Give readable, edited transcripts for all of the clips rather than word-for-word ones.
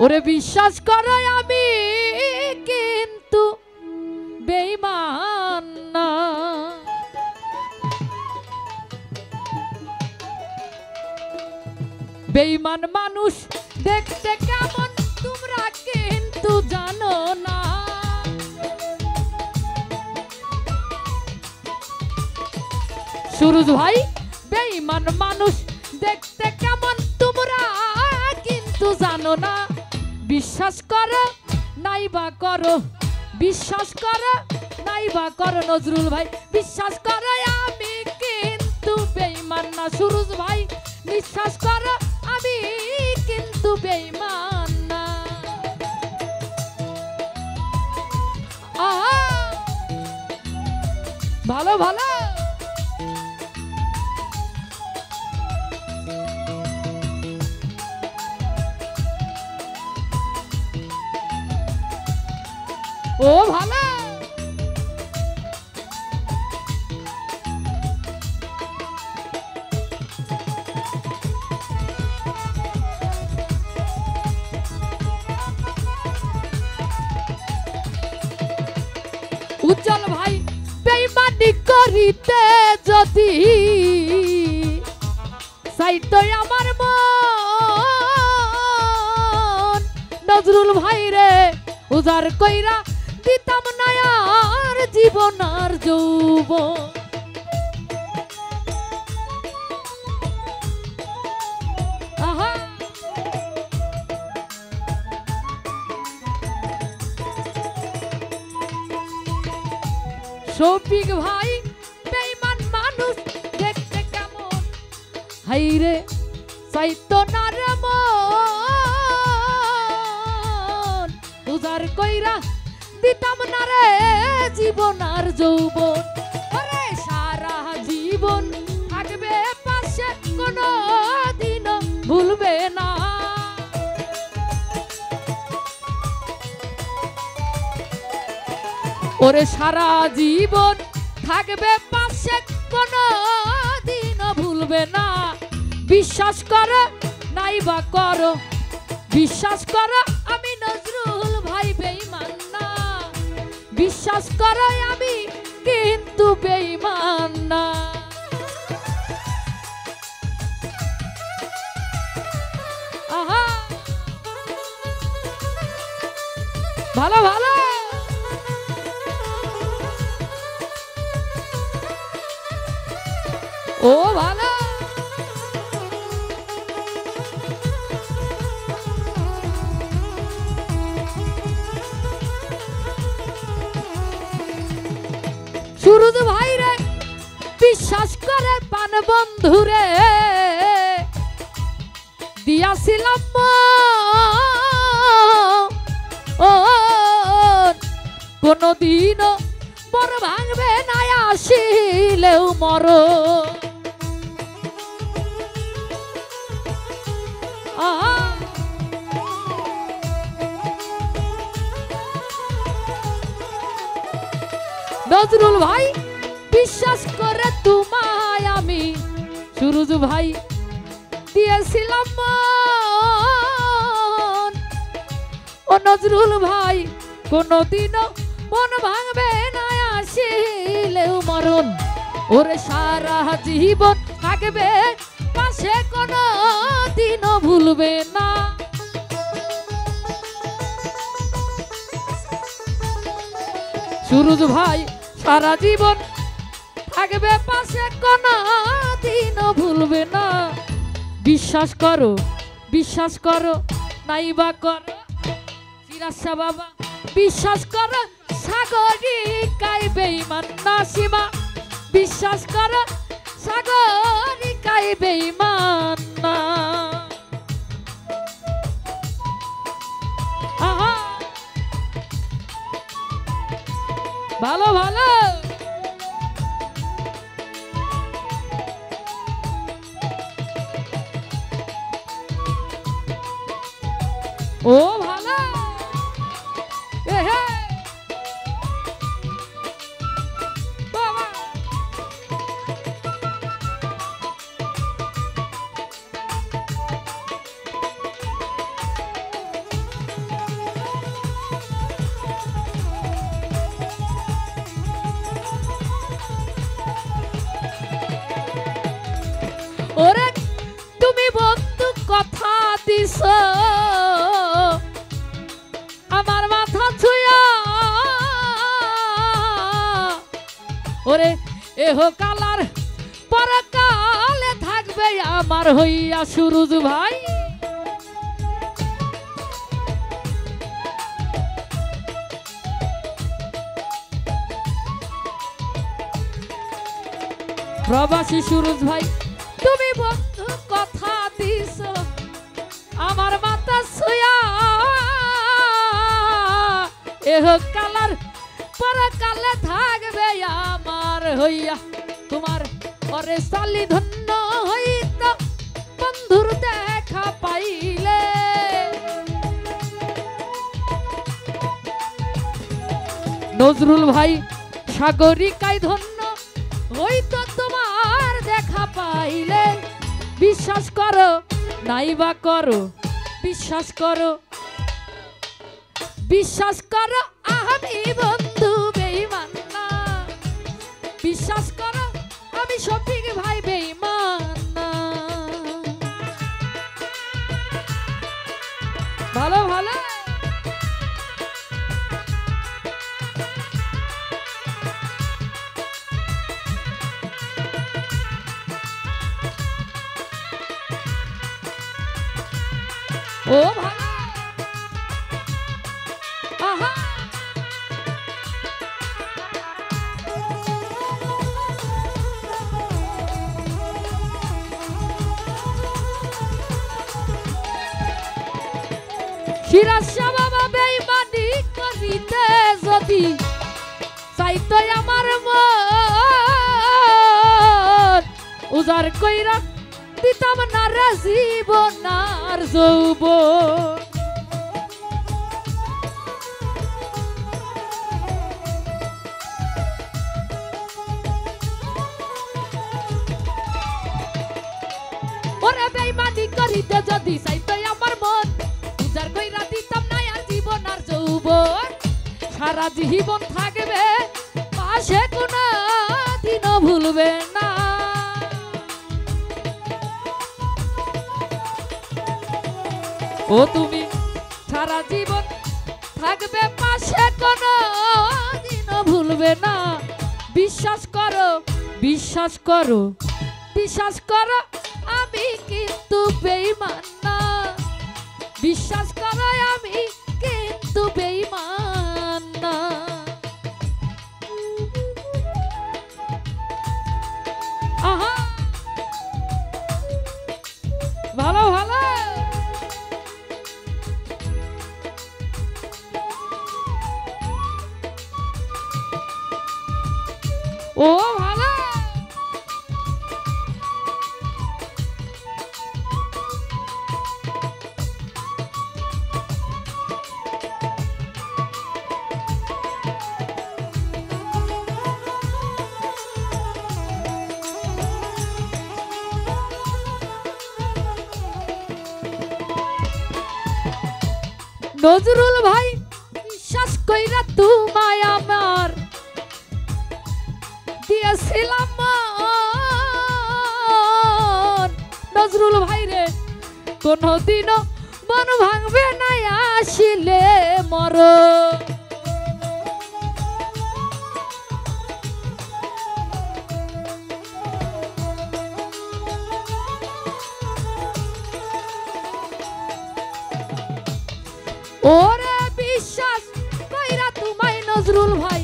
ওরে বিশ্বাস করো আমি কিন্তু বেঈমান না। বেঈমান মানুষ দেখতে কেমন তোমরা কিন্তু জানো না। সুরজ ভাই বেঈমান মানুষ দেখতে কেমন তোমরা কিন্তু জানো না। বিশ্বাস করো নাইবা করো, বিশ্বাস করো নাইবা করো নজরুল ভাই, বিশ্বাস করো আমি কিন্তু বেঈমান না। সুরজ ভাই বিশ্বাস করো আমি কিন্তু বেঈমান না। আহা ভালো ভালো ও ভালো উজ্জ্বল ভাই বেঈমানি করিতে যদি চাইতো আমার মন, নজরুল ভাই রে উজার কইরা দিতাম না আর জীবন আর যৌবন। আহা শফিক ভাই বেঈমান মানুষ দেখতে কেমন, হাইরে চাইতো না রে মন, উজার কইরা দিতাম না রে জীবন আর যৌবন। আরে সারা জীবন থাকবে পাশে কোনো দিন ভুলবে না। ওরে সারা জীবন থাকবে পাশে কোনো দিন ভুলবে না। বিশ্বাস করো নাইবা করো, বিশ্বাস করো আমি নজরুল ভাই বেঈমান না। বিশ্বাস করো আমি কিন্তু বেঈমান না। আহা ভালো ভালো ও ভালো সুরজ ভাই রে বিশ্বাস করে পান বন্ধুরে দিয়াছিলাম কোনদিনও মর ভাঙবে না আসিলেও মর। নজরুল ভাই বিশ্বাস করে তোমায় আমি সুরজ ভাই দিয়েছিলাম মন। ও নজরুল ভাই কোনদিনও মন ভাঙবে না আসিলেও মরণ। ওরে সারা জীবন থাকবে পাশে কোনো দিনও ভুলবে না। সুরজ ভাই সারা জীবন থাকবে পাশে কোনো দিনও ভুলবে না। বিশ্বাস করো, বিশ্বাস করো নাইবা করো চিরাশা বাবা, বিশ্বাস করো সাগরিকায় বেঈমান না সীমা। বিশ্বাস করো সাগরিকায় বেঈমান না। আহা ভালো ভালো ও ভালো বাবা এহ কালার পরকালে থাকবে আমার হইয়া সুরুজ ভাই। প্রবাসী সুরুজ ভাই তুমি বন্ধু কথা দিছ আমার মাথা ছুঁয়া, এহ কালার পরকালে থাকবে আমার হইয়া। তোমার পরে সালি ধন্য হইত বন্ধুর দেখা পাইলে, নজরুল ভাই সাগরিকায় ধন্য হইতো তোমার দেখা পাইলে। বিশ্বাস করো নাইবা করো, বিশ্বাস করো, বিশ্বাস করো আমি বন্ধু বেঈমান না, বিশ্বাস করো আমি শফিক ভাই বেঈমান না। ভালো ভালো ও ভালো আহা সিরাজ শাহ বাবা বেঈমানি করিতে যদি চাইতো আমার মন, উজার কইরা দিতাম না রে জীবন আর যৌবন। ওরে বেঈমানি করিতে যদি চাইতো আমার মন, উজার কইরা দিতাম না আর জীবন আর যৌবন। সারা জীবন থাকবে পাশে কোনো দিনও ভুলবে না। ও তুমি সারা জীবন থাকবে পাশে কোনো দিনও ভুলবে না। বিশ্বাস করো, বিশ্বাস করো, বিশ্বাস করো আমি কিন্তু বেঈমান না, বিশ্বাস করো আমি কিন্তু বেঈমান না। আহা ভালো ভালো ও ভালো নজরুল ভাই বিশ্বাস কইরা তোমায় আমার দিয়েছিলাম মন। নজরুল ভাই রে কোনদিনও মন ভাঙবে না আসিলে মরণ। ওরে বিশ্বাস কইরা তোমায় নজরুল ভাই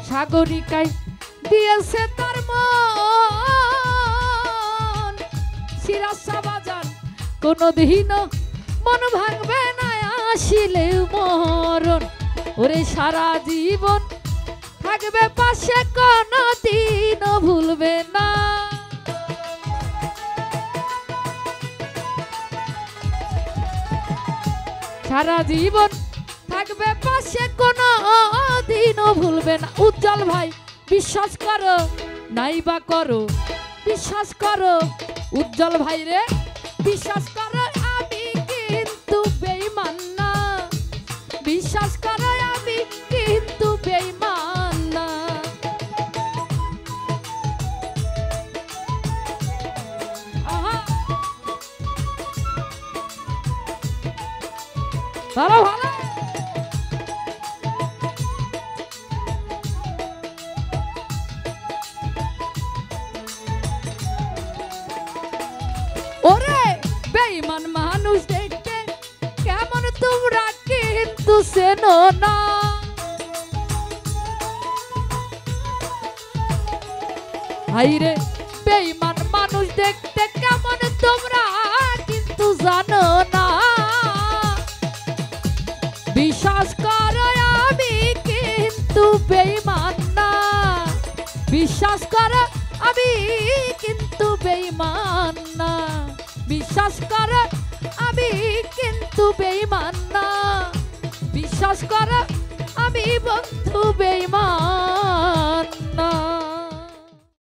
সাগরিকায় দিয়েছে তার মন। সিরাজ শাহ বাজান কোনদিনও মন ভাঙবে না আসিলে মরণ। ওরে সারা জীবন থাকবে পাশে কোনদিনও ভুলবে না। সারা জীবন থাকবে পাশে কোনো দিনও ভুলবে না। উজ্জ্বল ভাই বিশ্বাস করো নাইবা করো, বিশ্বাস করো উজ্জ্বল ভাই রে বিশ্বাস করো আমি কিন্তু বেঈমান না, বিশ্বাস করো আমি কিন্তু বেঈমান না। আহা ভালো ভালো কিন্তু চেনো না। হাইরে বেঈমান মানুষ দেখতে কেমন তোমরা কিন্তু জানো না। বিশ্বাস করো আমি কিন্তু বেঈমান না, বিশ্বাস করো আমি কিন্তু বেঈমান না, বিশ্বাস করো আমি কিন্তু বেঈমান না, বিশ্বাস করো আমি বন্ধু বেঈমান